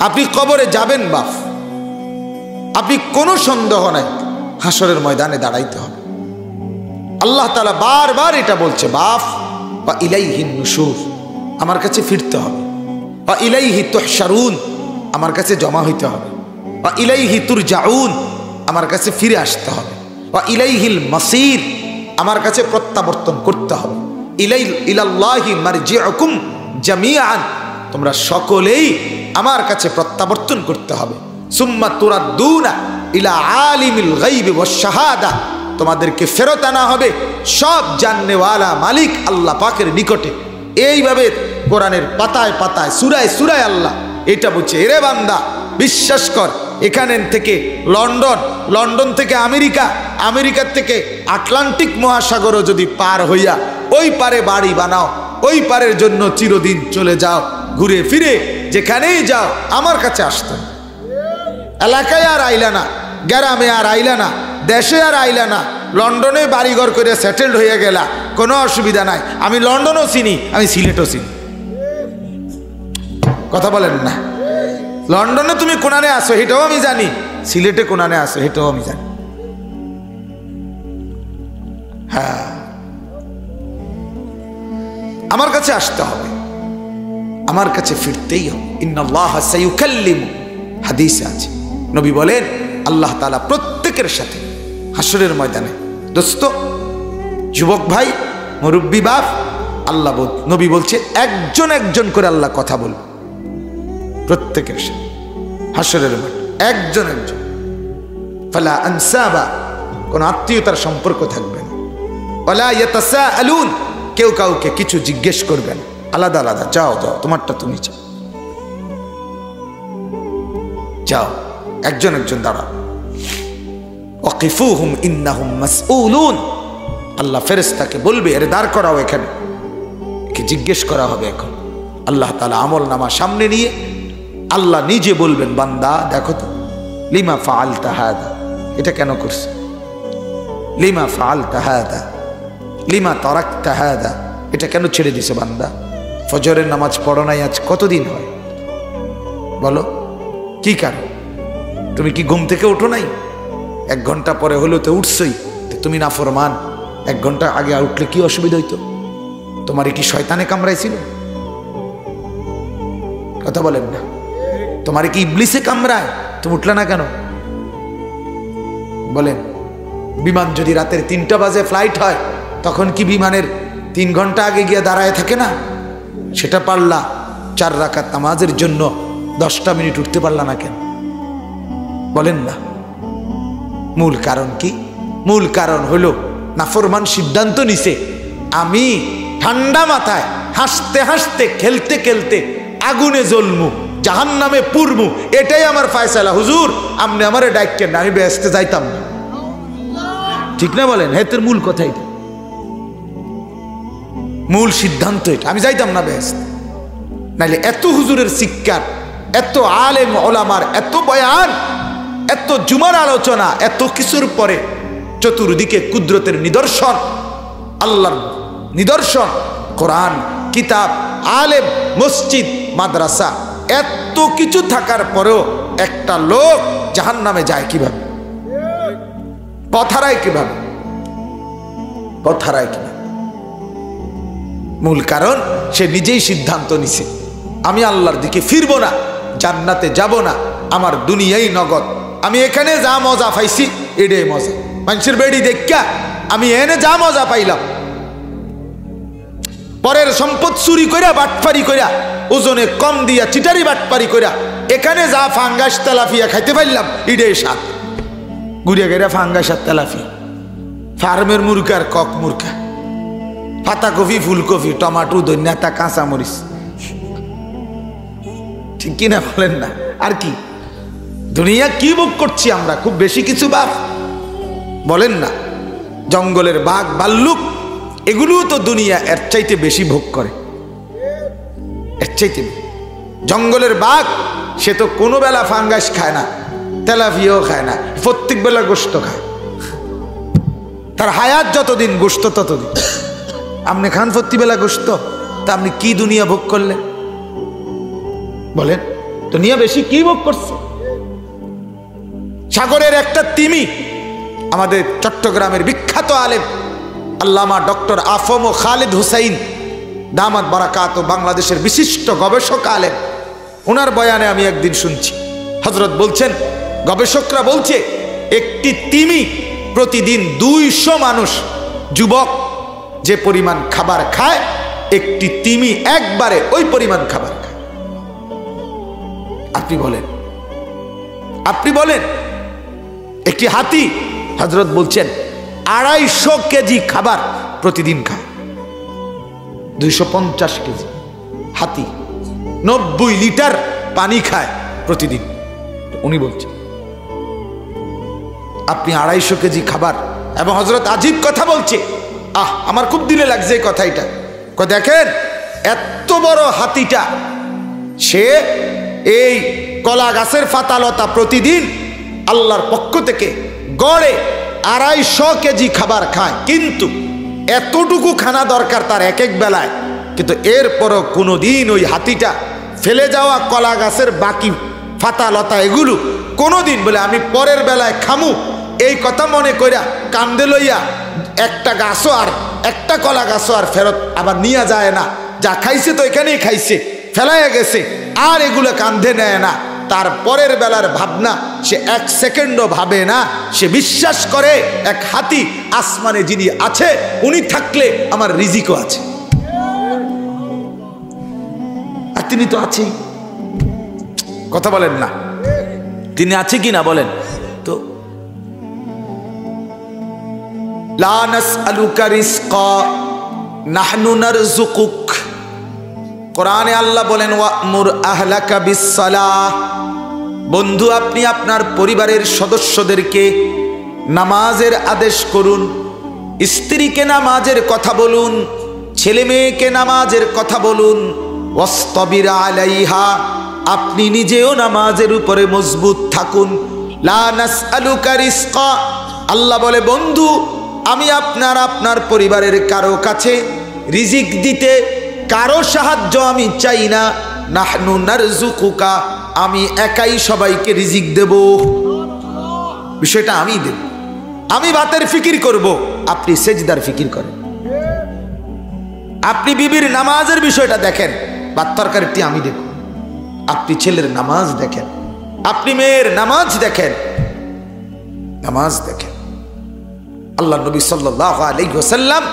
আপনি কবরে যাবেন বাপ, আপনি কোনো সন্দেহ নাই হাসরের ময়দানে দাঁড়াইতে হবে। আল্লাহ তাআলা বারবার এটা বলছে, বাপ বা ইলাইহিন নুশুর, আমার কাছে ফিরতে হবে। বা ইলাইহি তুহশারুন, আমার কাছে জমা হইতে হবে। বা ইলাইহি তুরজাউন, আমার কাছে ফিরে আসতে হবে। বা ইলাইহিল মাসির, আমার কাছে প্রত্যাবর্তন করতে হবে। ইলাল্লাহি মারজিউকুম জামিআন, তোমরা সকলেই আমার কাছে প্রত্যাবর্তন করতে হবে। সুম্মা তুরাদ্দুনা ইলা আলিমিল গায়বি ওয়াশ শাহাদা, তোমাদেরকে ফেরত আনা হবে সব জাননেওয়ালা মালিক আল্লাহ পাকের নিকটে। এইভাবে কোরআনের পাতায় পাতায় সূরায় সূরায় আল্লাহ এটা বলছে, এরে বান্দা বিশ্বাস কর, এখানে থেকে লন্ডন, লন্ডন থেকে আমেরিকা, আমেরিকার থেকে আটলান্টিক মহাসাগরও যদি পার হইয়া ওই পারে বাড়ি বানাও, ওই পারের জন্য চিরদিন চলে যাও, ঘুরে ফিরে যেখানেই যাও আমার কাছে আসতো। এলাকায় আর আইলা না, গ্রামে আর আইলা না, দেশে আর আইলা না, লন্ডনে বাড়িঘর করে সেটেলড হয়ে গেলা, কোনো অসুবিধা নাই। আমি লন্ডনও চিনি, আমি সিলেটও চিনি। কথা বলেন না? লন্ডনে তুমি কোনানে আসো এটাও আমি জানি, সিলেটে কোনানে আসো এটাও আমি জানি। হ্যাঁ, আমার কাছে আসতে হবে, আমার কাছে ফিরতেই হবে। ইন্নাল্লাহা সায়ুকাল্লিমু, হাদিসে আছে, নবী বলেন আল্লাহ তাআলা প্রত্যেকের সাথে হাসরের ময়দানে, দোস্ত, যুবক ভাই, মুরব্বী বাপ, আল্লাহ নবী বলছে একজন একজন করে আল্লাহ কথা বলবে প্রত্যেকের সাথে হাসরের মাঠে, একজন একজন। ফালা আনসাবা, কোন আত্মীয়তার সম্পর্ক থাকবে না। ওয়ালা ইয়াতাসাআলুন, কেউ কাউকে কিছু জিজ্ঞেস করবে না, আলাদা আলাদা, যাও যাও তোমারটা তুমি যাও, যাও, একজন একজন দাঁড়াও। ওয়াকিফুহুম ইন্নাহুম মাসউলুন, আল্লাহ ফেরেশতাকে বলবে, এর দাঁড় করাও, এখানে কি জিজ্ঞেস করা হবে এখন। আল্লাহ তাআলা আমল নামা সামনে নিয়ে আল্লাহ নিজে বলবেন, বান্দা দেখো তো, লিমা ফাআলতা হাদা, এটা কেন করছে, লিমা ফাআলতা হাদা, লিমা তারাকতা হাদা, এটা কেন ছেড়ে দিছে বান্দা। ফজরের নামাজ পড়ো নাই আজ কতদিন হয় বলো, কি কারণ? তুমি কি ঘুম থেকে ওঠো নাই? 1 ঘন্টা পরে হলেও তো উঠছই, তুমি নাফরমান। 1 ঘন্টা আগে উঠলে কি অসুবিধা হইতো? তোমার কি শয়তানে কামড়াইছিল? কথা বলেন না? তোমার কি ইবলিসে কামড়ায়? তুমি উঠলে না কেন বলেন? বিমান যদি রাতের 3টা বাজে ফ্লাইট হয়, তখন কি বিমানের 3 ঘন্টা আগে গিয়ে দাঁড়ায় থাকে না? সেটা পারলা 4 রাকাত নামাজের জন্য 10টা মিনিট উঠতে পারলা না কেন বলেন না? মূল কারণ কি? মূল কারণ হলো নাফরমান সিদ্ধান্ত নিছে, আমি ঠান্ডা মাথায় হাসতে হাসতে খেলতে খেলতে আগুনে জ্বলমু, জাহান্নামে পুরমু, এটাই আমার ফয়সালা। হুজুর আপনি আমারে ডাকেন না, আমি বেহেশতে যাইতাম না। ঠিক না বলেন? হেতের মূল কথা এটা, মূল সিদ্ধান্ত এটা, আমি যাইতাম না বেহেশত। নাইলে এত হুজুরের শিক্ষার, এত আলেম ওলামার এত বয়ান, এত জুমার আলোচনা, এত কিছুর পরে চতুর্দিকে কুদরতের নিদর্শন, আল্লাহর নিদর্শন, কোরআন, কিতাব, আলেম, মসজিদ, মাদ্রাসা, এত কিছু থাকার পরেও একটা লোক জাহান্নামে যায় কিভাবে? পথ হারায় কিভাবে? পথ হারায় কিভাবে? মূল কারণ সে নিজেই সিদ্ধান্ত নিছে, আমি আল্লাহর দিকে ফিরবো না, জান্নাতে যাব না, আমার দুনিয়াই নগদ, আমি এখানে যা মজা পাইছি এটাই মজা। মানুষের বেড়ি দেখা আমি এনে যা মজা পাইলাম, পরের সম্পদ চুরি কইরা বাটপারি কইরা ওজনে কম দিয়া চিটারি বাটপারি কইরা এখানে যা ফাঙ্গাস তেলাফিয়া খাইতে পারলাম এটাই স্বাদ। ঘুরিয়া গেরা ফাঙ্গাস আর তেলাফিয়া, ফার্মের মুরগার কক মুরগা, পাতাকপি, ফুলকপি, টমাটো, ধনিয়া, কাঁচা মরিচ, ঠিক কিনা বলেন না? আর কি দুনিয়া কি ভোগ করছি আমরা? খুব বেশি কিছু বাপ বলেন না? জঙ্গলের বাঘ ভাল্লুক এগুলোও তো দুনিয়া এর চাইতে বেশি ভোগ করে, এর চাইতে। জঙ্গলের বাঘ সে তো কোনো বেলা ফাঙ্গাস খায় না, তেলাপিয়াও খায় না, প্রত্যেক বেলা গোশত খায়, তার হায়াত যতদিন গোশত ততদিন। আপনি খান প্রত্যেক বেলা গোশত, তা আপনি কি দুনিয়া ভোগ করলেন বলেন? দুনিয়া বেশি কি ভোগ করছে? সাগরের একটা তিমি, আমাদের চট্টগ্রামের বিখ্যাত আলেম আল্লামা ডক্টর আফম খালিদ হুসাইন দামাত বারাকাত, বাংলাদেশের বিশিষ্ট গবেষক আলেম, ওনার বয়ানে আমি একদিন শুনছি, হযরত বলছেন, গবেষকরা বলছে একটি তিমি প্রতিদিন 200 মানুষ, যুবক যে পরিমাণ খাবার খায়, একটি তিমি একবারে ওই পরিমাণ খাবার খায়। আপনি বলেন একটি হাতি, হযরত বলছেন 250 কেজি খাবার প্রতিদিন খায়, 250 কেজি। হাতি 90 লিটার পানি খায় প্রতিদিন, উনি বলছেন আপনি 250 কেজি খাবার। এবং হযরত আজীব কথা বলছে, আমার খুব দিলে লাগছে এই কথাটা। দেখেন এত বড় হাতিটা, সে এই কলা গাছের পাতালতা প্রতিদিন আল্লাহর পক্ষ থেকে গড়ে 250 কেজি খাবার খায়, কিন্তু এতটুকু খানা দরকার তার এক এক বেলায়, কিন্তু এরপরও কোনোদিন ওই হাতিটা ফেলে যাওয়া কলা গাছের বাকি পাতালতা এগুলো কোনোদিন বলে আমি পরের বেলায় খামু এই কথা মনে কইরা কান্দে লইয়া একটা গাছও আর একটা কলা গাছও আর ফেরত আবার নিয়ে যায় না, যা খাইছে তো এখানেই খাইছে, ফেলাইয়া গেছে, আর এগুলো কান্ধে নেয় না। তার পরের বেলার ভাবনা সে 1 সেকেন্ডও ভাবে না, সে বিশ্বাস করে এক হাতি আসমানে যিনি আছে উনি থাকলে আমার রিজিকও আছে, আর তিনি তো আছেই। কথা বলেন না, তিনি আছে কি না বলেন তো? লা নাসআলুকা রিজকা নাহনু নারযুকুক, কোরআনে আল্লাহ বলেন ওয়া'মুর আহলাকা বিসসালাহ, বন্ধু আপনি আপনার পরিবারের সদস্যদেরকে নামাজের আদেশ করুন, স্ত্রীকে নামাজের কথা বলুন, ছেলে মেয়েকে নামাজের কথা বলুন, ওয়াসতাবির আলাইহা, আপনি নিজেও নামাজের উপরে মজবুত থাকুন। লা নাসআলুকা রিজকা, আল্লাহ বলে বন্ধু আমি আপনার পরিবারের কারো কাছে রিজিক দিতে কারো সাহায্য আমি চাই না, নাহনু নারযুকুকা, আমি একাই সবাইকে রিজিক দেব, বিষয়টা আমি দেব। আমি ভাতের ফিকির করব, আপনি সেজদার ফিকির করেন। আপনি বিবির নামাজের বিষয়টা দেখেন, ভাত তরকারিটি আমি দেখব, আপনি ছেলের নামাজ দেখেন, আপনি মেয়ের নামাজ দেখেন, নামাজ দেখেন। আল্লাহ নবী সাল্লাল্লাহু আলাইহি ওয়াসাল্লাম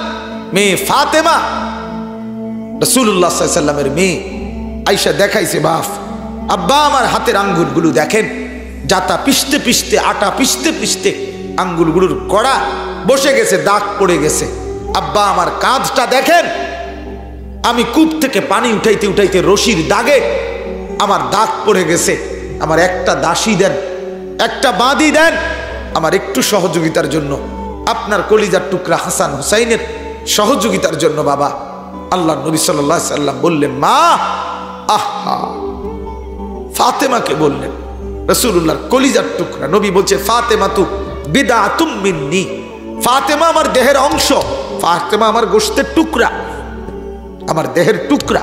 মেয়ে ফাতেমা, রাসূলুল্লাহ সাল্লাল্লাহু আলাইহি ওয়াসাল্লামের মেয়ে আয়েশা দেখাইছে, বাপ আব্বা আমার হাতের আঙ্গুলগুলো দেখেন, জাতা পিষতে পিষতে, আটা পিষতে পিষতে আঙ্গুলগুলোর কড়া বসে গেছে, দাগ পড়ে গেছে। আব্বা আমার কাঁধটা দেখেন, আমি কূপ থেকে পানি উঠাইতে উঠাইতে রশির দাগে আমার দাগ পড়ে গেছে, আমার একটা দাসী দেন, একটা বাঁধি দেন আমার একটু সহযোগিতার জন্য, আপনার কলিজার টুকরা হাসান হুসাইনের সহযোগিতার জন্য। বাবা আল্লাহ নবী সাল্লাল্লাহু আলাইহি ওয়াসাল্লাম বললেন মা, আহা, ফাতেমাকে বললেন, রাসূলুল্লাহর কলিজার টুকরা। নবী বলছে ফাতেমা তু বিদআতুম মিন্নি, ফাতেমা আমার দেহের অংশ, ফাতেমা আমার গোশতের টুকরা, আমার দেহের টুকরা।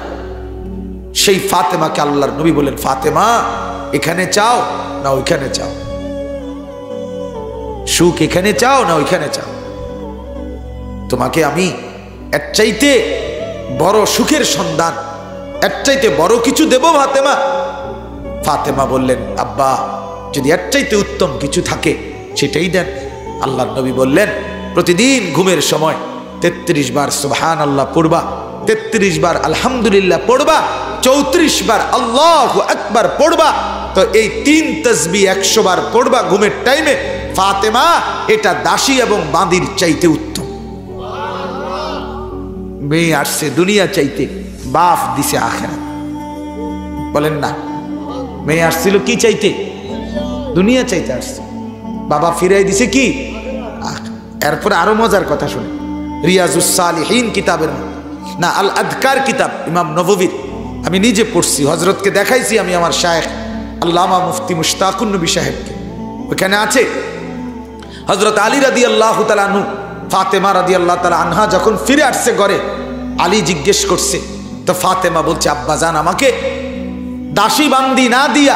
সেই ফাতেমাকে আল্লাহর নবী বলেন, ফাতেমা এখানে চাও না ওইখানে চাও, সুখ এখানে চাও না ওইখানে চাও, তোমাকে আমি এর চাইতে বড় সুখের সন্ধান, এর চাইতে বড় কিছু দেব ফাতেমা। ফাতেমা বললেন, আব্বা যদি এর চাইতে উত্তম কিছু থাকে সেটাই দেন। আল্লাহর নবী বললেন, প্রতিদিন ঘুমের সময় 33 বার সুবহানাল্লাহ পড়বা, 33 বার আলহামদুলিল্লাহ পড়বা, 34 বার আল্লাহু আকবার পড়বা, তো এই 3 তাসবিহ 100 বার পড়বা ঘুমের টাইমে। ফাতেমা এটা দাসী এবং বাঁদির চাইতে উত্তম। মেয়ে আসছে দুনিয়া চাইতে, বাপ দিছে আখিরাত। বলেন না, মেয়ে আসছিল কি চাইতে? দুনিয়া চাইতে আসছে, বাবা ফিরাই দিছে কি? এরপরে আরো মজার কথা শুনে, রিয়াজুস সালিহিন কিতাবের না আল আদকার কিতাব ইমাম নববীর আমি নিজে পড়ছি, হযরতকে দেখাইছি আমি আমার শায়েখ আল্লামা মুফতি মুশতাকুন নবী সাহেবকে, ওখানে আছে হযরত আলী রাদিয়াল্লাহু তাআলা আনহু, ফাতেমা রাদিয়াল্লাহু তাআলা আনহা যখন ফিরে আসছে ঘরে, আলী জিজ্ঞেস করছে, তো ফাতেমা বলছে, আব্বা জান আমাকে দাসী বান্দি না দিয়া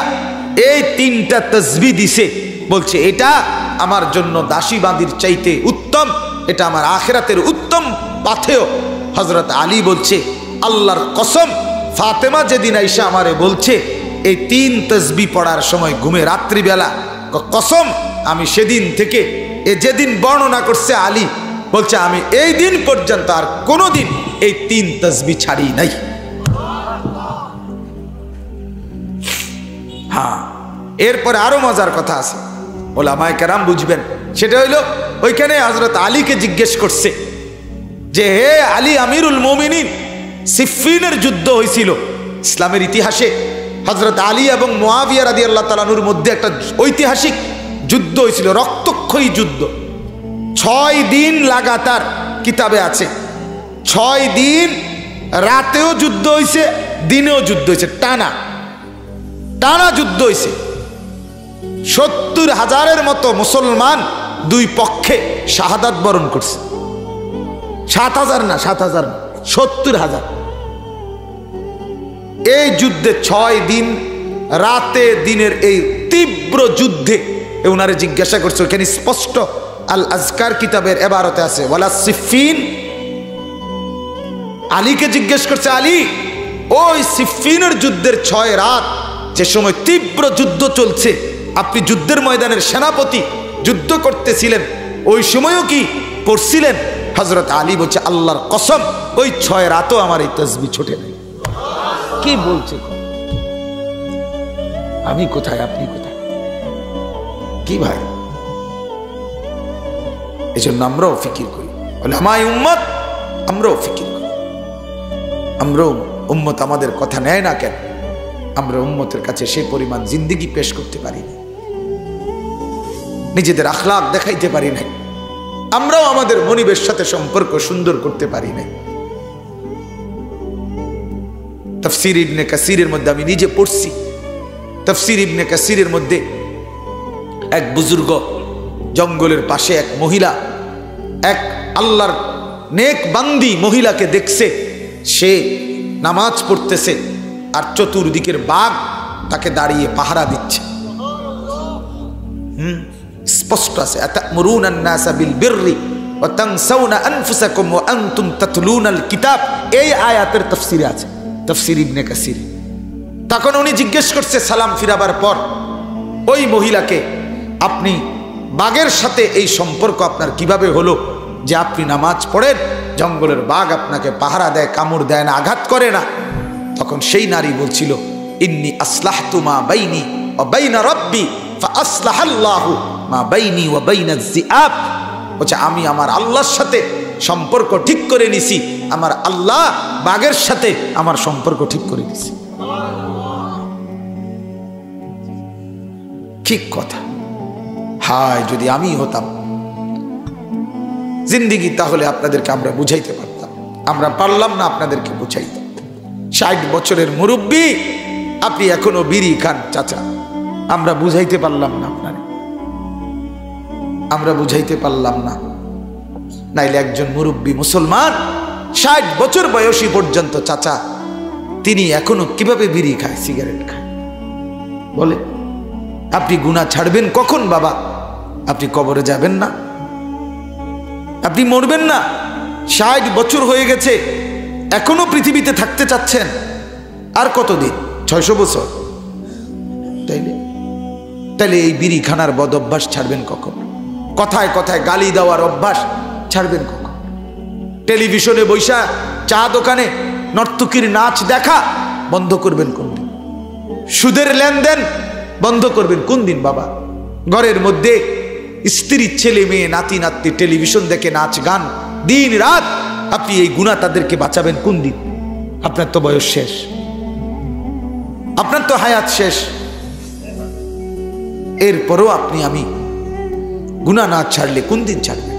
এই 3টা তাসবিহ দিছে, বলছে এটা আমার জন্য দাসী বান্দির চাইতে উত্তম, এটা আমার আখিরাতের উত্তম পাথেয়। হযরত আলী বলছে আল্লাহর কসম, ফাতেমা যেদিন আইসা আমারে বলছে এই 3 তাসবিহ পড়ার সময় ঘুমে রাত্রিবেলা, কসম আমি সেদিন থেকে যেদিন বর্ণনা করছে আলী বলছে আমি এই দিন পর্যন্ত আর কোনোদিন এই 3 তাসবিহ ছাড়ি নাই। হ্যাঁ, এরপরে আরো মজার কথা আছে, ওলামায়ে কেরাম বুঝবেন। সেটা হইল ওইখানে হযরত আলীকে জিজ্ঞেস করছে যে হে আলী আমিরুল মুমিনিন, সিফফিনের যুদ্ধ হয়েছিল ইসলামের ইতিহাসে। হযরত আলী এবং মুয়াবিয়া রাদিয়াল্লাহু তাআলা আনহুর মধ্যে একটা ঐতিহাসিক যুদ্ধ হয়েছিল, রক্তক্ষয়ী যুদ্ধ। 6 দিন লাগাতার, কিতাবে আছে 6 দিন রাতেও যুদ্ধ হয়েছে, দিনেও যুদ্ধ হয়েছে, টানা টানা যুদ্ধ হয়েছে। 70,000-এর মতো মুসলমান দুই পক্ষে শাহাদাত বরণ করছে। 7,000 না, 7,000 না, 70,000। এই যুদ্ধে 6 দিন রাতে দিনের এই তীব্র যুদ্ধে ওনারে জিজ্ঞাসা করছে, ওখানে স্পষ্ট আল আজকার কিতাবের এবারতে আছে ওয়ালা সিফফিন। আলীকে জিজ্ঞেস করছে, আলী ওই সিফফিনের যুদ্ধের 6 রাত যে সময় তীব্র যুদ্ধ চলছে, আপনি যুদ্ধের ময়দানের সেনাপতি, যুদ্ধ করতেছিলেন, ওই সময়ও কি পড়ছিলেন? হযরত আলী বলছে আল্লাহর কসম ওই 6 রাতও আমার এই তাসবিহ ছোটে নাই। কি বলছে? আমি কোথায়, আপনি কোথায়? কি ভাই, এই জন্য আমরাও ফিকির করি, ওলামায়ে উম্মত আমরাও ফিকির করি। আমরাও উম্মত আমাদের কথা নেয় না কেন? আমরা উম্মতের কাছে সেই পরিমাণ জিন্দেগি পেশ করতে পারি না, নিজেদের আখলাক দেখাইতে পারি নাই, আমরাও আমাদের মনিবের সাথে সম্পর্ক সুন্দর করতে পারি নাই। তাফসীর ইবনে কাসিরের মধ্যে আমি নিজে পড়ছি, তাফসীর ইবনে কাসিরের মধ্যে এক বুজুর্গ জঙ্গলের পাশে এক মহিলা, এক আল্লাহর নেক বান্দি মহিলাকে দেখছে, সে নামাজ পড়তেছে আর চতুর্দিকের বাঘ তাকে দাঁড়িয়ে পাহারা দিচ্ছে। স্পষ্ট আছে, আতা'মুরুনান নাসা বিল বিররি ওয়া তানসাউনা আনফুসাকুম ওয়া আনতুম তাতলুনাল কিতাব। এই আয়াতের তাফসীরে আছে, তাফসীর ইবনে কাসির। তখন উনি জিজ্ঞেস করছে সালাম ফিরাবার পর ওই মহিলাকে, আপনি বাঘের সাথে এই সম্পর্ক আপনার কিভাবে হলো যে আপনি নামাজ পড়েন, জঙ্গলের বাঘ আপনাকে পাহারা দেয়, কামড় দেয় না, আঘাত করে না? তখন সেই নারী বলছিল, ইন্নী আসলাহতু মা বাইনি ওয়া বাইনা রাব্বি ফাআসলাহাল্লাহু মা বাইনি ওয়া বাইনাজ যিআব। বলছে আমি আমার আল্লাহর সাথে সম্পর্ক ঠিক করে নিছি, আমার আল্লাহ বাঘের সাথে আমার সম্পর্ক ঠিক করে নিছি। ঠিক কথা। হায় যদি আমি হতাম জিন্দেগি, তাহলে আপনাদেরকে আমরা বুঝাইতে পারতাম, আমরা পারলাম না আপনাদেরকে বুঝাইতে। 60 বছরের মুরব্বী, আপনি এখনো বিড়ি খান চাচা, আমরা বুঝাইতে পারলাম না আপনার, আমরা বুঝাইতে পারলাম না। নাইলে একজন মুরব্বী মুসলমান 60 বছর বয়সী পর্যন্ত চাচা, তিনি এখনো কিভাবে বিড়ি খায়, সিগারেট খায়? বলে আপনি গুনাহ ছাড়বেন কখন বাবা? আপনি কবরে যাবেন না, আপনি মরবেন না, 60 বছর হয়ে গেছে, এখনো পৃথিবীতে থাকতে চাচ্ছেন, আর কতদিন? 600 বছর। তাইলে এই বিড়ি খানার বদ অভ্যাস ছাড়বেন কখন? কথায় কথায় গালি দেওয়ার অভ্যাস ছাড়বেন কখন? টেলিভিশনে বৈশা চা দোকানে নর্তকীর নাচ দেখা বন্ধ করবেন কোন দিন? সুদের লেনদেন বন্ধ করবেন কোন দিন বাবা? ঘরের মধ্যে স্ত্রী, ছেলে মেয়ে, নাতি নাতনি টেলিভিশন দেখে নাচ গান দিন রাত, আপনি এই গুনাহ তাদেরকে বাঁচাবেন কোন দিন? আপনার তো বয়স শেষ, আপনার তো হায়াত শেষ, এরপরও আপনি আমি গুনাহ না ছাড়লে কোন দিন ছাড়বেন?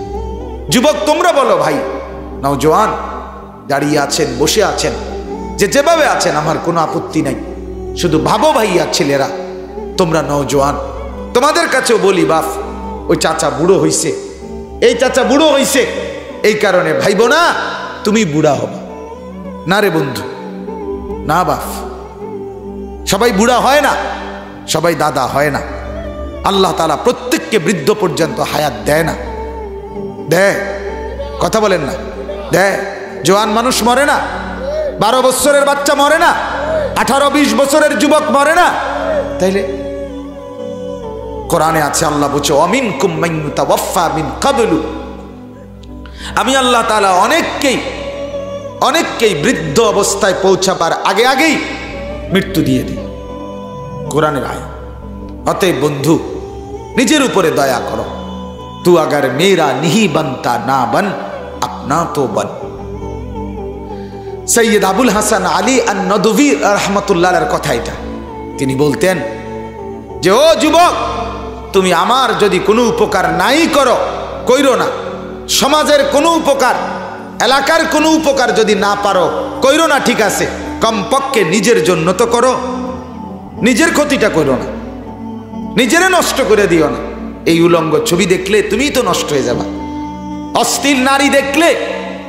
যুবক তোমরা বলো ভাই, নওজোয়ান দাঁড়িয়ে আছেন, বসে আছেন, যেভাবে আছেন আমার কোনো আপত্তি নাই, শুধু ভাবো ভাইয়া ছেলেরা, তোমরা নওজোয়ান, তোমাদের কাছেও বলি বাপ, ওই চাচা বুড়ো হইছে, এই চাচা বুড়ো হইছে, এই কারণে ভাইবো না তুমি বুড়া হবা না রে বন্ধু, না বাপ, সবাই বুড়া হয় না, সবাই দাদা হয় না। আল্লাহ তাআলা প্রত্যেককে বৃদ্ধ পর্যন্ত হায়াত দেয় না? দেয়? কথা বলেন না, দেয়? জওয়ান মানুষ মরে না? 12 বছরের বাচ্চা মরে না? 18-20 বছরের যুবক মরে না? তাইলে কোরআনে আছে, আল্লাহ বলছে অমিনকুম মান ইউতাওয়াফা মিন ক্বাবলু, আমি আল্লাহ তাআলা অনেককেই বৃদ্ধ অবস্থায় পৌঁছাবার আগেই মৃত্যু দিয়ে দিই। কোরআনের আয়াত। অতএব বন্ধু, নিজের উপরে দয়া করো। তু আগার মেরা নিহি বনতা না বন, আপনা তো বন। সৈয়দ আবুল হাসান আলী আন-নদভী রাহমাতুল্লাহর কথা এটা। তিনি বলতেন যে, ও যুবক, তুমি আমার যদি কোনো উপকার নাই কইরো না। সমাজের কোনো উপকার, এলাকার কোনো উপকার যদি না পারো কইরো না, ঠিক আছে, কমপক্ষে নিজের জন্য তো করো। নিজের ক্ষতিটা করো না, নিজেরে নষ্ট করে দিও না। এই উলঙ্গ ছবি দেখলে তুমিই তো নষ্ট হয়ে যাবা। অশ্লীল নারী দেখলে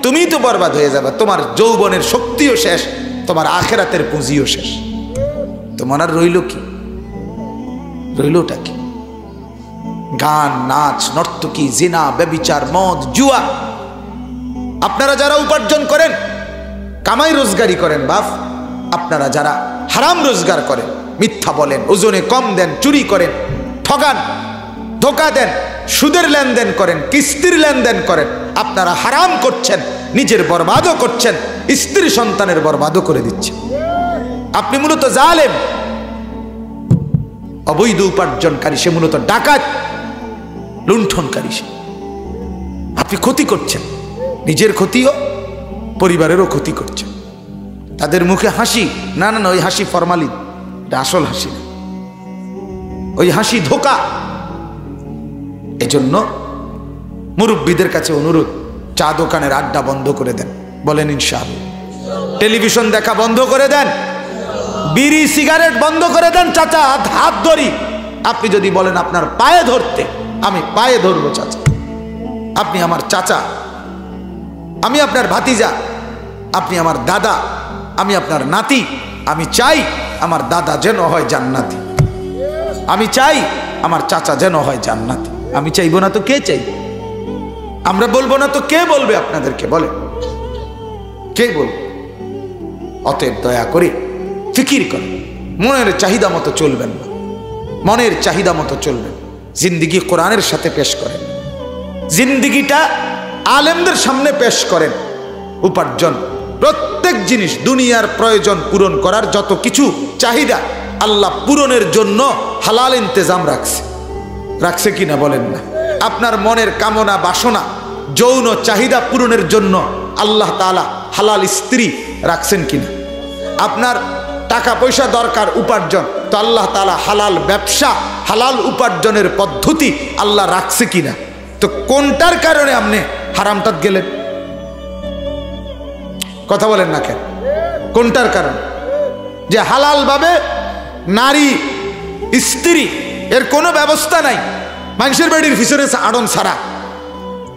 তুমিই তো বরবাদ হয়ে যাবা। তোমার যৌবনের শক্তিও শেষ, তোমার আখেরাতের পুঁজিও শেষ। তোমার আর রইল কি? রইলটা কি? গান, নাচ, নর্তকী, জিনা, ব্যভিচার, মদ, জুয়া। আপনারা যারা উপার্জন করেন, কামাই রোজগারি করেন বাপ, আপনারা যারা হারাম রোজগার করেন, মিথ্যা বলেন, ওজনে কম দেন, চুরি করেন, ঠগান, ধোকা দেন, সুদের লেনদেন করেন, কিস্তির লেনদেন করেন, আপনারা হারাম করছেন, নিজের বরবাদও করছেন, স্ত্রী সন্তানের বরবাদও করে দিচ্ছেন। আপনি মূলত জালেম, অবৈধ উপার্জনকারী, সে মূলত ডাকাত, লুণ্ঠনকারী। আপনি ক্ষতি করছেন, নিজের ক্ষতিও, পরিবারেরও ক্ষতি করছেন। তাদের মুখে হাসি, না না না, ওই হাসি ফরমালিন, এটা আসল হাসি না, ওই হাসি ধোকা। এজন্য মুরব্বীদের কাছে অনুরোধ, চা দোকানের আড্ডা বন্ধ করে দেন, বলেন ইনশাআল্লাহ। টেলিভিশন দেখা বন্ধ করে দেন, বিড়ি সিগারেট বন্ধ করে দেন। চাচা, হাত ধরি। আপনি যদি বলেন আপনার পায়ে ধরতে, আমি পায়ে ধরবো চাচা। আপনি আমার চাচা, আমি আপনার ভাতিজা, আপনি আমার দাদা, আমি আপনার নাতি। আমি চাই আমার দাদা যেন হয় জান্নাতি, আমি চাই আমার চাচা যেন হয় জান্নাতি। আমি চাইবো না তো কে চাইবে? আমরা বলবো না তো কে বলবে আপনাদেরকে? বলে কে বলবে? অতএব দয়া করে ফিকির করেন, মনের চাহিদা মতো চলবেন না, মনের চাহিদা মতো চলবেন। জিন্দিগি কোরআনের সাথে পেশ করেন, জিন্দিগিটা আলেমদের সামনে পেশ করেন। উপার্জন, প্রত্যেক জিনিস, দুনিয়ার প্রয়োজন পূরণ করার যত কিছু চাহিদা আল্লাহ পূরণের জন্য হালাল ইন্তেজাম রাখছে কিনা বলেন না? আপনার মনের কামনা, বাসনা, যৌন চাহিদা পূরণের জন্য আল্লাহ তাআলা হালাল স্ত্রী রাখছেন কিনা? আপনার টাকা পয়সা দরকার, উপার্জন, তো আল্লাহ তাআলা হালাল ব্যবসা, হালাল উপার্জনের পদ্ধতি আল্লাহ রাখছে কিনা? তো কোনটার কারণে আপনি হারামটাত গেলেন? কথা বলেন না কেন? কোনটার কারণ? যে হালাল ভাবে নারী, স্ত্রী, এর কোনো ব্যবস্থা নাই, মানুষের বাড়ির পিছনে আড়ন ছাড়া,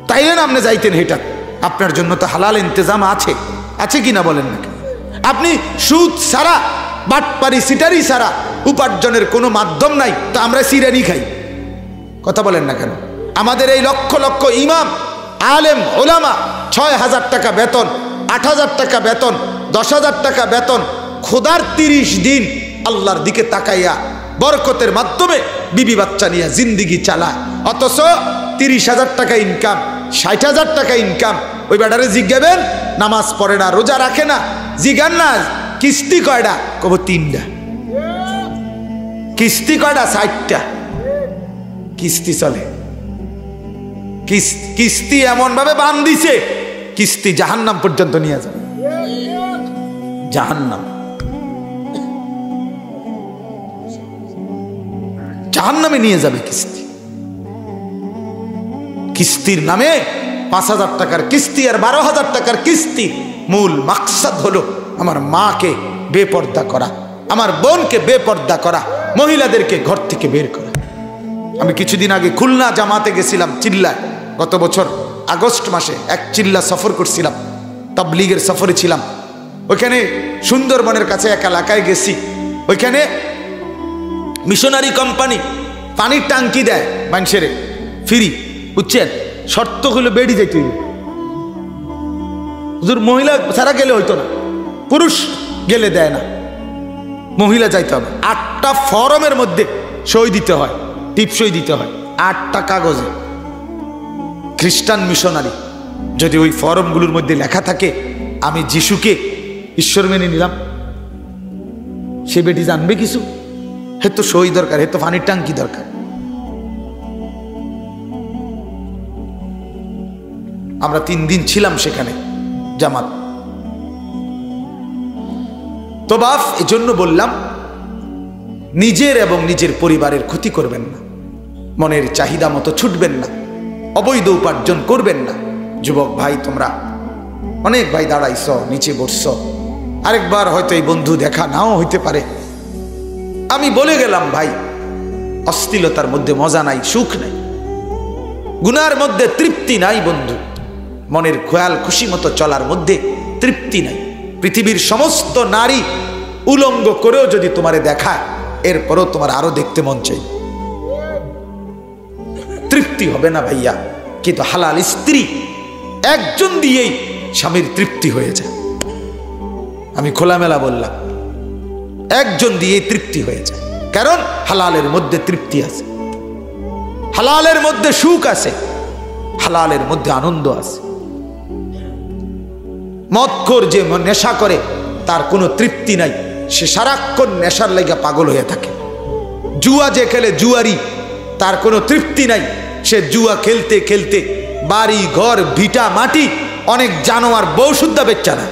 তাইলে না আপনি যাইতেন হেঁটা। আপনার জন্য তো হালাল ইন্তজাম আছে, আছে কিনা বলেন না? আপনি সুদ ছাড়া, বাটপারি, সিটারি ছাড়া উপার্জনের কোনো মাধ্যম নাই, তো আমরা সিরানি খাই। কথা বলেন না কেন? আমাদের এই লক্ষ লক্ষ ইমাম, আলেম, ওলামা, 6,000 টাকা বেতন, 8,000 টাকা বেতন, 10,000 টাকা বেতন, খোদার 30 দিন আল্লাহর দিকে তাকাইয়া বরকতের মাধ্যমে বিবি বাচ্চা নিয়ে জিন্দিগি চালায়। অথচ 30,000 টাকা ইনকাম, 60,000 টাকা ইনকাম। ওই বেটারে জিজ্ঞাবেন, নামাজ পড়ে না, রোজা রাখে না, জিজ্ঞান না কিস্তি কয়টা, কব 3টা। কিস্তি কয়টা? 60টা কিস্তি চলে। কিস্তি এমন ভাবে বান্ধিছে, কিস্তি জাহান্নাম পর্যন্ত নিয়ে যাবে, জাহান্নাম, জাহান্নামে নিয়ে যাবে কিস্তি। কিস্তির নামে 5,000 টাকার কিস্তি আর 12,000 টাকার কিস্তি। মূল মাকসাদ হলো আমার মাকে বেপর্দা করা, আমার বোনকে বেপর্দা করা, মহিলাদেরকে ঘর থেকে বের করা। আমি কিছুদিন আগে খুলনা জামাতে গেছিলাম, চিল্লায়। গত বছর আগস্ট মাসে এক চিল্লা সফর করছিলাম, তাবলীগের সফরে ছিলাম। ওইখানে সুন্দরবনের কাছে এক এলাকায় গেছি। ওইখানে মিশনারি কোম্পানি পানির টাঙ্কি দেয় মানুষের ফ্রি, বুঝছেন? শর্ত হলো বেড়ি যাইতে হইল, হুজুর মহিলা ছাড়া গেলে হইতো না, পুরুষ গেলে দেয় না, মহিলা যাইতে হবে। 8টা ফরমের মধ্যে সই দিতে হয়, টিপসই দিতে হয় 8টা কাগজে। খ্রিস্টান মিশনারি যদি ওই ফরমগুলোর মধ্যে লেখা থাকে আমি যিশুকে ঈশ্বর মেনে নিলাম, সে বেটি জানবে কিছু? হে তো সই দরকার, হে তো পানির টাঙ্কি দরকার। আমরা 3 দিন ছিলাম সেখানে জামাত। তো বাপ, এজন্য বললাম নিজের এবং নিজের পরিবারের ক্ষতি করবেন না, মনের চাহিদা মতো ছুটবেন না, অবৈধ উপার্জন করবেন না। যুবক ভাই, তোমরা অনেক ভাই দাঁড়াইছ, নিচে বসছ, আরেকবার হয়তো এই বন্ধু দেখা নাও হইতে পারে। আমি বলে গেলাম ভাই, অশ্লীলতার মধ্যে মজা নাই, সুখ নাই, গুনার মধ্যে তৃপ্তি নাই বন্ধু, মনের খেয়াল খুশি মতো চলার মধ্যে তৃপ্তি নাই। পৃথিবীর সমস্ত নারী উলঙ্গ করেও যদি তোমারে দেখায়, এরপরও তোমার আরো দেখতে মন চাই, তৃপ্তি হবে না ভাইয়া। কিন্তু হালাল স্ত্রী একজন দিয়েই স্বামীর তৃপ্তি হয়ে যায়। আমি খোলামেলা বললাম, একজন দিয়েই তৃপ্তি হয়ে যায়, কারণ হালালের মধ্যে তৃপ্তি আছে, হালালের মধ্যে সুখ আছে, হালালের মধ্যে আনন্দ আছে। মদখোর যে নেশা করে তার কোনো তৃপ্তি নাই, সে সারাক্ষণ নেশার লাগা পাগল হয়ে থাকে। জুয়া যে খেলে জুয়ারি, তার কোনো তৃপ্তি নাই, সে জুয়া খেলতে খেলতে বাড়ি ঘর ভিটা মাটি অনেক জানোয়ার বউ শুদ্ধা বেচ্চা না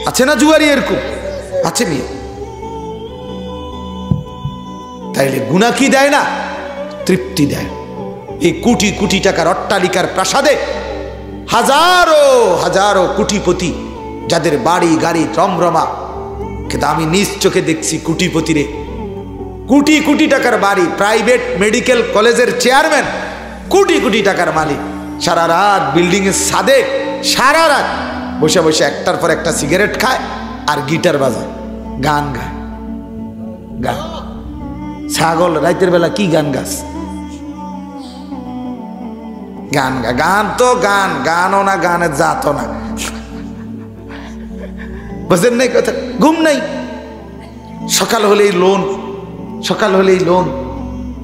আছে না? জুয়ারি এরকম আছে মেয়ে। তাইলে গুনাহ কি দেয় না? তৃপ্তি দেয়। এই কোটি কোটি টাকার অট্টালিকার প্রাসাদে হাজারো হাজারো কোটিপতি, যাদের বাড়ি গাড়ি রমরমা, কিন্তু আমি নিজ চোখে দেখছি কোটিপতিরে, কোটি কোটি টাকার বাড়ি, প্রাইভেট মেডিকেল কলেজের চেয়ারম্যান, কোটি কোটি টাকার মালিক, সারা রাত বিল্ডিং এর ছাদে সারা রাত বসে বসে একটার পর একটা সিগারেট খায় আর গিটার বাজায়, গান গায়। গান, ছাগল রাতের বেলা কি গান গাছ? গান গা, গান তো গান, গানও না, গানের জাতও না, বুঝলেন নাই কথা? ঘুম নাই, সকাল হলেই লোন, সকাল হলেই লোন,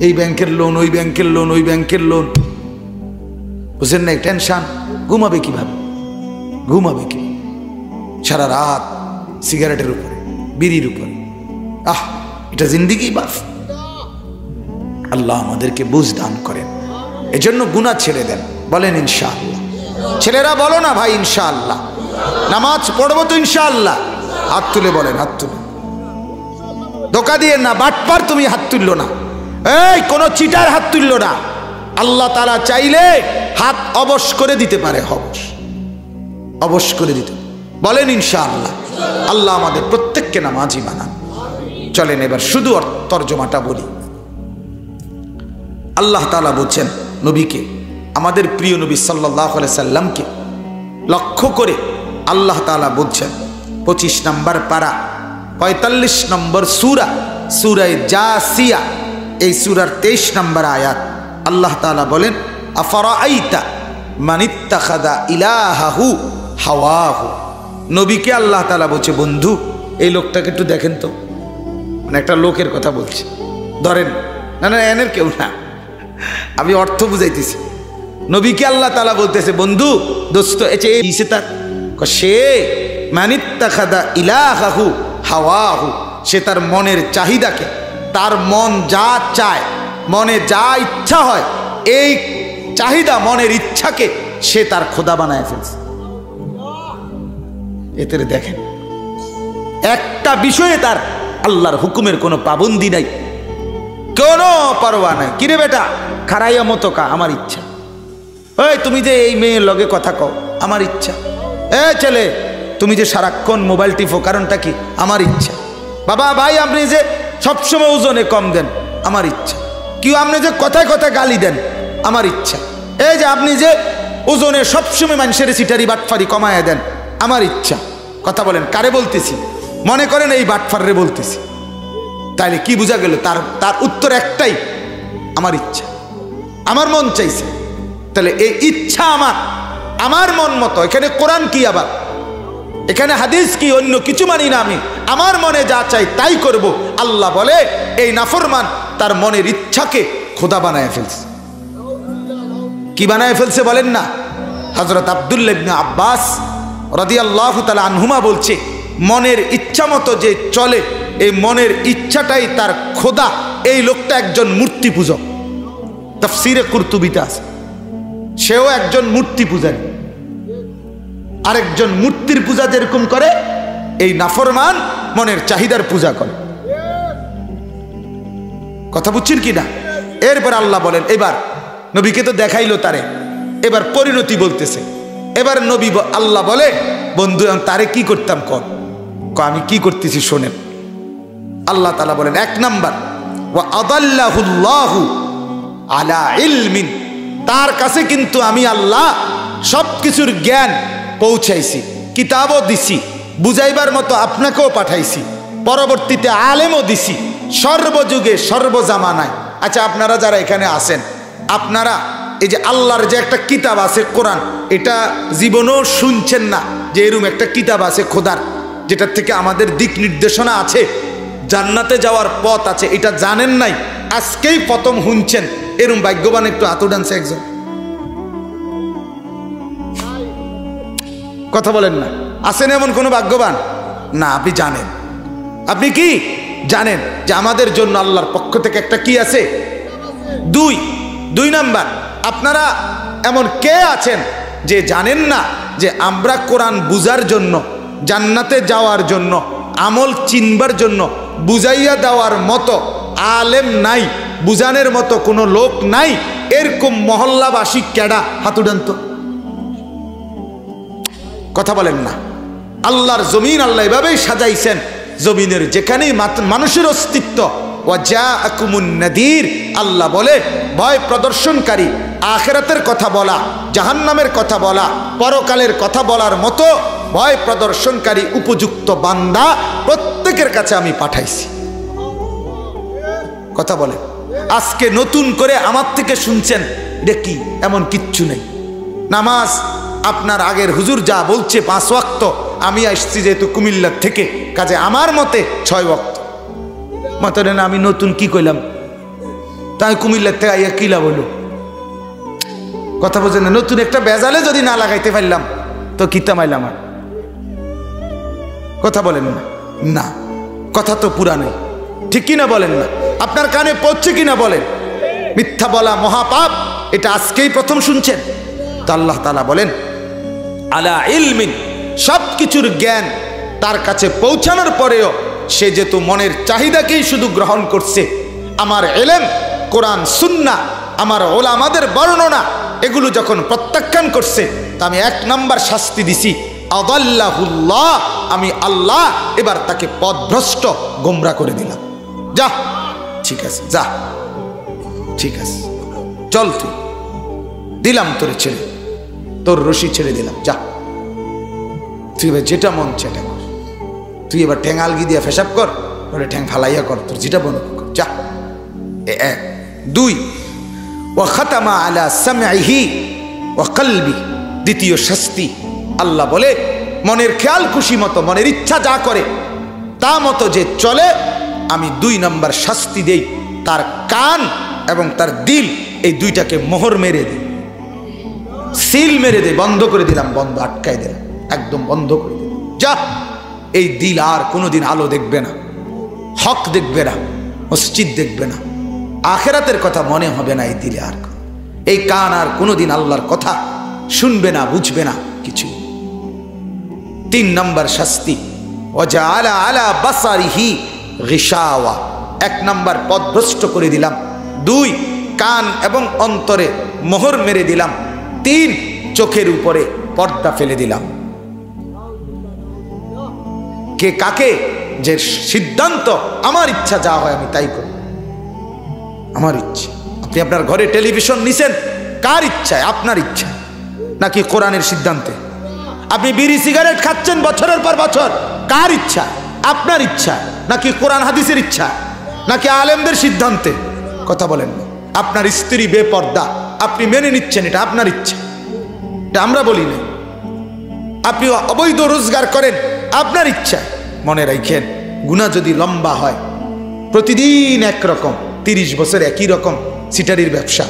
এই ব্যাংকের লোন, ওই ব্যাংকের লোন, ওই ব্যাংকের লোন, বুঝলেন নাই? টেনশন, ঘুমাবে কিভাবে? ঘুমাবে কি? সারা রাত সিগারেটের উপরে, বিড়ির উপরে। আহ, এটা জিন্দিগি বাপ। আল্লাহ আমাদেরকে বুঝ দান করেন, এজন্য গুনাহ ছেড়ে দেন। বলেন ইনশাআল্লাহ। ছেলেরা বলো না ভাই ইনশাআল্লাহ। নামাজ পড়বো তো ইনশাআল্লাহ। হাত তুলে বলেন, হাত তুলে। ধোকা দিয়ে না, বাটপার তুমি হাত তুললো না, এই কোন চিটার হাত তুললো না। আল্লাহ তাআলা চাইলে হাত অবশ করে দিতে পারে, অবশ করে দিতে। বলেন ইনশাআল্লাহ। আল্লাহ আমাদের প্রত্যেককে নামাজি বানান। চলেন এবার শুধু তর্জমাটা বলি। আল্লাহ তাআলা বলছেন নবীকে, আমাদের প্রিয় নবী সাল্লাল্লাহু আলাইহি সাল্লামকে লক্ষ্য করে আল্লাহ তাআলা বলছেন 25 নম্বর পারা 45 নম্বর সূরা, সূরা জাসিয়া, এই সূরার 23 নম্বর আয়াত। আল্লাহ তাআলা বলেন, আফারাআইতা মানিত্তাখাযা ইলাহাহু হাওয়াহু। নবীকে আল্লাহ তাআলা বলছে, বন্ধু এই লোকটাকে একটু দেখেন তো, মানে একটা লোকের কথা বলছে, ধরেন না, না এনের কেউ না, আমি অর্থ বুঝাইতেছি। নবীকে আল্লাহ তাআলা বলতেছে, বন্ধু দোস্ত, এসে তার সে মানিত্তাখাযা ইলাহাহু হাওয়াহু, সে তার মনের চাহিদাকে, তার মন যা চায়, মনে যা ইচ্ছা হয়, এই চাহিদা মনের ইচ্ছাকে সে তার খোদা বানায় ফেলছে। এতে দেখেন, একটা বিষয়ে তার আল্লাহর হুকুমের কোনো পাবন্দি নাই, কোনো পরোয়া নাই। কিরে বেটা, খারাইয়া মতো কা, আমার ইচ্ছা। এই তুমি যে এই মেয়ের লগে কথা কও, আমার ইচ্ছা। এ ছেলে, তুমি যে সারাক্ষণ মোবাইল টিপো, কারণটা কি? আমার ইচ্ছা। বাবা ভাই, আপনি যে সবসময় ওজনে কম দেন, আমার ইচ্ছা। কি আপনি যে কথায় কথায় গালি দেন, আমার ইচ্ছা। এই যে আপনি যে ওজনে সবসময় মানুষের সিটারি বাটফারি কমায় দেন, আমার ইচ্ছা। কথা বলেন, কারে বলতেছি? মনে করেন এই বাটফাররে বলতেছি, তাইলে কি বোঝা গেল? তার উত্তর একটাই, আমার ইচ্ছা, আমার মন চাইছে। তাহলে এই ইচ্ছা আমার মন মতো। এখানে কোরআন কি, আবার এখানে হাদিস কি, অন্য কিছু মানি না আমি। আমার মনে যা চাই তাই করব। আল্লাহ বলে এই নাফরমান তার মনের ইচ্ছাকে খোদা বানায় ফেলছে। কি বানায় ফেলছে বলেন না? হযরত আব্দুল্লাহ ইবনে আব্বাস রাদিয়াল্লাহু তাআলা আনহুমা বলছে, মনের ইচ্ছা মতো যে চলে, এই মনের ইচ্ছাটাই তার খোদা। এই লোকটা একজন মূর্তি পূজক। তাফসীরে কুরতুবিতে আছে, সেও একজন মূর্তি পূজারী। আরেকজন মূর্তির পূজা যেরকম করে, এই নাফরমান মনের চাহিদার পূজা করে। কথা বুঝছেন কি না? এরপর আল্লাহ বলেন, এবার নবীকে তো দেখাইলো তারে, এবার পরিণতি বলতেছে। এবার নবী আল্লাহ বলে, বন্ধু তারে কি করতাম কর। আমি কি করতেছি শোনেন। আল্লাহ তাআলা বলেন, 1 নাম্বার, ওয়া আদাল্লাহুল্লাহু আলা ইলমিন, তার কাছে কিন্তু আমি আল্লাহ সব কিছুর জ্ঞান পৌঁছাইছি, কিতাবও দিছি, বুঝাইবার মতো আপনাকেও পাঠাইছি, পরবর্তীতে আলেমও দিছি, সর্বযুগে সর্বজামানায়। আচ্ছা, আপনারা যারা এখানে আছেন, আপনারা এই যে আল্লাহর যে একটা কিতাব আছে কোরআন, এটা জীবনেও শুনছেন না যে এরকম একটা কিতাব আছে খোদার, যেটার থেকে আমাদের দিক নির্দেশনা আছে, জান্নাতে যাওয়ার পথ আছে, এটা জানেন নাই, আজকেই প্রথম শুনছেন। এরকম ভাগ্যবান একটু হাত উঠানছে একজন। কথা বলেন না, আছেন এমন কোনো ভাগ্যবান? না, আপনি জানেন। আপনি কি জানেন যে আমাদের জন্য আল্লাহর পক্ষ থেকে একটা কি আছে? দুই নাম্বার, আপনারা এমন কে আছেন যে জানেন না যে আমরা কোরআন বুঝার জন্য, জান্নাতে যাওয়ার জন্য, আমল চিনবার জন্য বুঝাইয়া দেওয়ার মতো আলেম নাই, বুঝানোর মতো কোনো লোক নাই? এরকম মহল্লাবাসী কেডা? হাত উঠান তো। কথা বলেন না। আল্লাহর জমিন আল্লাহ এভাবেই সাজাইছেন, জমিনের যেখানেই মানুষের অস্তিত্ব, ওয়াজাআকুমুন নাদির, আল্লাহ বলে ভয় প্রদর্শনকারী, আখিরাতের কথা বলা, জাহান্নামের কথা বলা, পরকালের কথা বলার মতো ভয় প্রদর্শনকারী উপযুক্ত বান্দা প্রত্যেকের কাছে আমি পাঠাইছি। কথা বলে, আজকে নতুন করে আমার থেকে শুনছেন, এটা কি? এমন কিচ্ছু নেই। নামাজ আপনার আগের হুজুর যা বলছে 5 ওয়াক্ত, আমি আসছি যেহেতু কুমিল্লার থেকে, কাজে আমার মতে 6 ওয়াক্ত। মাতলেন আমি নতুন কি কইলাম? তাই কুমিল্লার থেকে আইয়া কিলা বলো। কথা বোঝেন না? নতুন একটা বেজালে যদি না লাগাইতে পারলাম তো কিতামাইলাম আর। কথা বলেন না? না, কথা তো পুরানো, ঠিক কিনা বলেন না? আপনার কানে পড়ছে কিনা বলেন? মিথ্যা বলা মহাপাপ, এটা আজকেই প্রথম শুনছেন। তো আল্লাহ তাআলা বলেন আলা ইলমিন, সব কিছুর জ্ঞান তার কাছে পৌঁছানোর পরেও সে যেহেতু মনের চাহিদাকেই শুধু গ্রহণ করছে, আমার ইলম, কোরআন সুন্নাহ, আমার ওলামাদের বর্ণনা, এগুলো যখন প্রত্যাখ্যান করছে, তা আমি 1 নাম্বার শাস্তি দিছি, আদাল্লাহুল্লাহ, আমি আল্লাহ এবার তাকে পথভ্রষ্ট গোমরা করে দিলাম। যা, ঠিক আছে, যা, ঠিক আছে, চল, তুই দিলাম তোরে ছেড়ে, তোর রশি ছেড়ে দিলাম, যা, তুই এবার যেটা মন সেটা কর, তুই এবার ঠ্যাং আলগি দিয়ে পেশাব কর, ওরে ঠ্যাং ফালাইয়া কর, তোর যেটা মনে কর, যা। 1 2, ওয়া খাতামা আলা সামঈহি ওয়া কলবি, দ্বিতীয় শাস্তি, আল্লাহ বলে মনের খেয়াল খুশি মতো, মনের ইচ্ছা যা করে তা মতো যে চলে, আমি 2 নাম্বার শাস্তি দেই, তার কান এবং তার দিল, এই দুইটাকে মোহর মেরে দিই, সিল মেরে দে, বন্ধ করে দিলাম, বন্ধ আটকাই দিলাম, একদম বন্ধ করে দিলাম। যা, এই দিল আর কোনোদিন আলো দেখবে না, হক দেখবে না, মসজিদ দেখবে না, আখেরাতের কথা মনে হবে না এই দিলে আর। এই কান আর কোনোদিন আল্লাহর কথা শুনবে না, বুঝবে না কিছু। 3 নাম্বার শাস্তি, ওয়াজআলা আলা বাসারিহি গিশাওয়া, 1 নাম্বার পথভ্রষ্ট করে দিলাম, 2 কান এবং অন্তরে মোহর মেরে দিলাম, 3 চোখের উপরে পর্দা ফেলে দিলাম। কে কাকে? যে সিদ্ধান্ত আমার ইচ্ছা যা হয় আমি তাই করি, আমার ইচ্ছা। আপনি আপনার ঘরে টেলিভিশন নিছেন কার ইচ্ছায়? আপনার ইচ্ছা নাকি কোরআনের সিদ্ধান্তে? আপনি বিড়ি সিগারেট খাচ্ছেন বছরের পর বছর, কার ইচ্ছা? আপনার ইচ্ছা নাকি কোরআন হাদিসের ইচ্ছা নাকি আলেমদের সিদ্ধান্তে? কথা বলেন না। আপনার স্ত্রী বেপর্দা, আপনি মেনে নিচ্ছেন, এটা আপনার ইচ্ছা, এটা আমরা বলি না। আপনি অবৈধ রোজগার করেন, আপনার ইচ্ছা। মনে রাখেন, গুনাহ যদি লম্বা হয়, প্রতিদিন একরকম, 30 বছর একই রকম সিটারির ব্যবসা,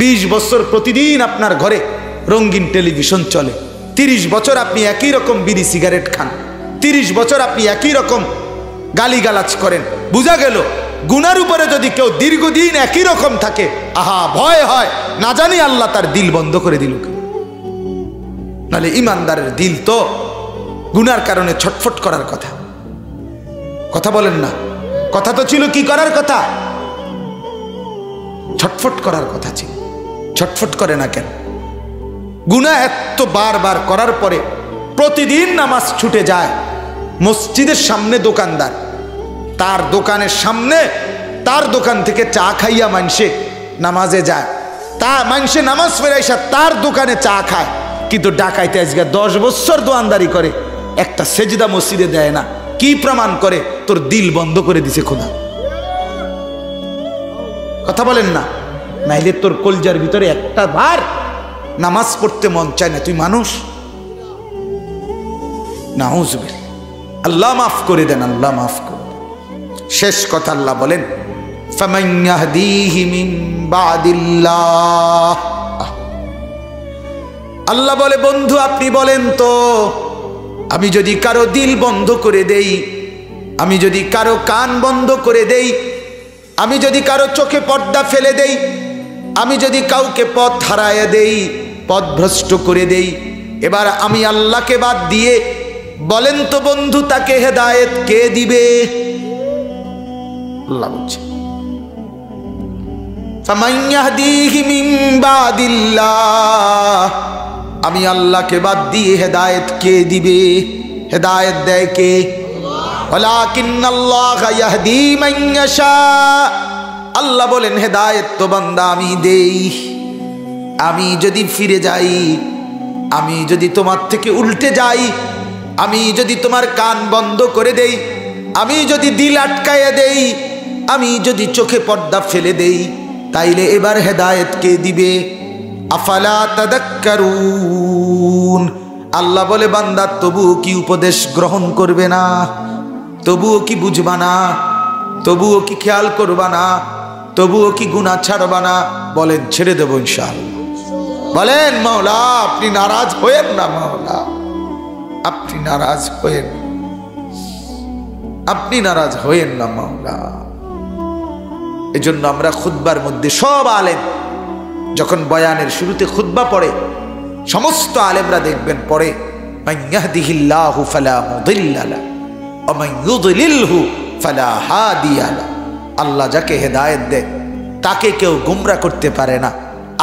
20 বছর প্রতিদিন আপনার ঘরে রঙিন টেলিভিশন চলে, 30 বছর আপনি একই রকম বিড়ি সিগারেট খান, 30 বছর আপনি একই রকম গালিগালাজ করেন, বোঝা গেল গুনার উপরে যদি কেউ দীর্ঘদিন একই রকম থাকে, আহা ভয় হয়, না জানি আল্লাহ তার দিল বন্ধ করে দিল। নাহলে ইমানদারের দিল তো গুনার কারণে ছটফট করার কথা। কথা বলেন না। কথা তো ছিল কি করার কথা? ছটফট করার কথা ছিল। ছটফট করে না কেন? গুনাহ এত বারবার করার পরে প্রতিদিন নামাজ ছুটে যায়। মসজিদের সামনে দোকানদার, তার দোকানের সামনে, তার দোকান থেকে চা খাইয়া মানুষে নামাজে যায়, তা মানুষে নামাজ ফেরাইসা তার দোকানে চা খায়। কিন্তু ডাকাইতে আজকে 10 বছর দোয়ানদারি করে, একটা সেজদা মসজিদে দেয় না। কি প্রমাণ করে? তোর দিল বন্ধ করে দিছে খোদা। কথা বলেন না। নাইলে তোর কলজার ভিতরে একটা বার নামাজ পড়তে মন চায় না, তুই মানুষ? নাউজুবিল্লাহ। আল্লাহ মাফ করে দেন, আল্লাহ মাফ করে। শেষ কথা আল্লাহ বলেন, ফামান ইয়াহদিহি মিন বাদিল্লাহ। আল্লাহ বলে, বন্ধু আপনি বলেন তো, আমি যদি কারো দিল বন্ধ করে দেই, আমি যদি কারো কান বন্ধ করে দেই, আমি যদি কারো চোখে পর্দা ফেলে দেই, আমি যদি কাউকে পথ হারায় দেই, পথভ্রষ্ট করে দেই, এবার আমি আল্লাহকে বাদ দিয়ে বলেন তো বন্ধু, তাকে হেদায়েত কে দিবে? আল্লাহ বলছে, ফামান ইয়াহদিহি মিন বাদিল্লাহ। আমি আল্লাহকে বাদ দিয়ে হেদায়েত কে দিবে? হেদায়েত দেয় কে? ওয়ালাকিন্নাল্লাহা ইয়াহদি মান ইয়াশা। আল্লাহ বলেন, হেদায়েত তো বান্দা আমি দেই। আমি যদি ফিরে যাই, আমি যদি তোমার থেকে উল্টে যাই, আমি যদি তোমার কান বন্ধ করে দেই, আমি যদি দিল আটকায় দেই, আমি যদি চোখে পর্দা ফেলে দেই, তাইলে এবার হেদায়েত কে দিবে? আফালা তাদাক্কারুন। আল্লাহ বলে, বান্দা তবুও কি উপদেশ গ্রহণ করবে না? তবুও কি বুঝবা না? তবুও কি খেয়াল করবা না? তবুও কি গুনাহ ছাড়বা না? বলেন, ছেড়ে দেব ইনশাআল্লাহ। বলেন, মাওলা আপনি নারাজ হয়েন না, মাওলা আপনি নারাজ হয়েন, আপনি নারাজ হয়েন না মাওলা। এজন্য আমরা খুতবার মধ্যে সব আলেম যখন বয়ানের শুরুতে খুতবা পড়ে, সমস্ত আলেমরা দেখবেন পড়ে, মান ইয়াহদিহিল্লাহু ফালা মুদিল্লা লাহু ওয়া মান ইউদ্লিলহু ফালা হাদিয়া লাহু। আল্লাহ যাকে হেদায়েত দেয় তাকে কেউ গোমরা করতে পারে না,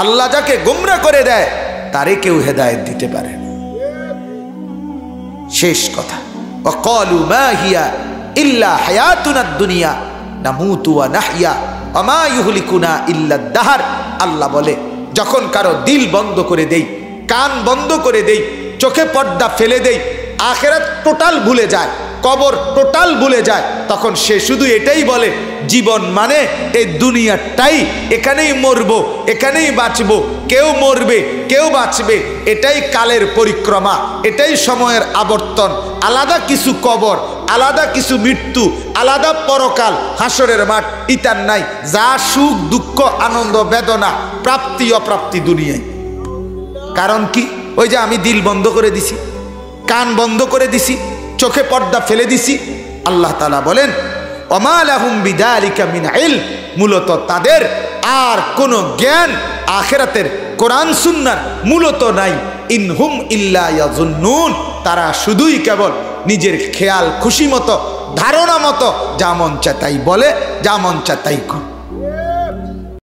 আল্লাহ যাকে গোমরা করে দেয় তারে কেউ হেদায়েত দিতে পারে না। শেষ কথা, ওয়া ক্বালু মা হিয়া ইল্লা হায়াতুনাদ দুনিয়া নামুতু ওয়া নাহইয়া ওয়া মা ইউহলিকুনা ইল্লা দাহর। আল্লাহ বলে, যখন কারো দিল বন্ধ করে দেই, কান বন্ধ করে দেই, চোখে পর্দা ফেলে দেই, আখিরাত টোটাল ভুলে যায়, কবর টোটাল ভুলে যায়, তখন সে শুধু এটাই বলে, জীবন মানে এই দুনিয়াটাই, এখানেই মরবো, এখানেই বাঁচবো, কেউ মরবে কেউ বাঁচবে, এটাই কালের পরিক্রমা, এটাই সময়ের আবর্তন, আলাদা কিছু কবর, আলাদা কিছু মৃত্যু, আলাদা পরকাল, হাসরের মাঠ ইতার নাই। যা সুখ দুঃখ আনন্দ বেদনা প্রাপ্তি অপ্রাপ্তি দুনিয়ায়। কারণ কি? ওই যে আমি দিল বন্ধ করে দিছি, কান বন্ধ করে দিছি, চোখে পর্দা ফেলে দিছি। আল্লাহ তাআলা বলেন, ওমা লাহুম বিযালিকা মিন ইলম। মূলত তাদের আর কোনো জ্ঞান আখিরাতের কোরআন সুন্নাহর মূলত নাই। ইনহুম ইল্লা ইয়াযুন্নুন। তারা শুধুই কেবল নিজের খেয়াল খুশি মতো, ধারণা মতো যা মন চায় তাই বলে, যা মন চায় তাই করে।